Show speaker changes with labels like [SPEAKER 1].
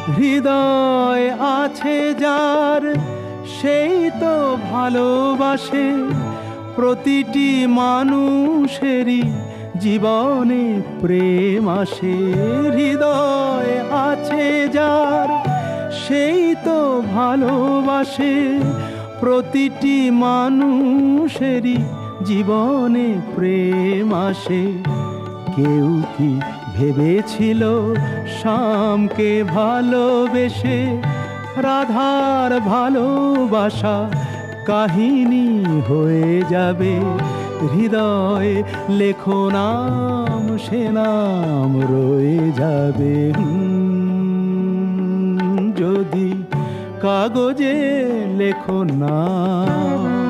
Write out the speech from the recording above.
[SPEAKER 1] হৃদয় আছে যার সেই তো ভালোবাসে, প্রতিটি মানুষেরই জীবনে প্রেম আসে। হৃদয় আছে যার সেই তো ভালোবাসে, প্রতিটি মানুষেরই জীবনে প্রেম আসে। কেউ কি ভেবেছিল শ্যামকে ভালোবেসে রাধার ভালোবাসা কাহিনী হয়ে যাবে? হৃদয়ে লেখো নাম, সে নাম রয়ে যাবে। যদি কাগজে লেখো নাম।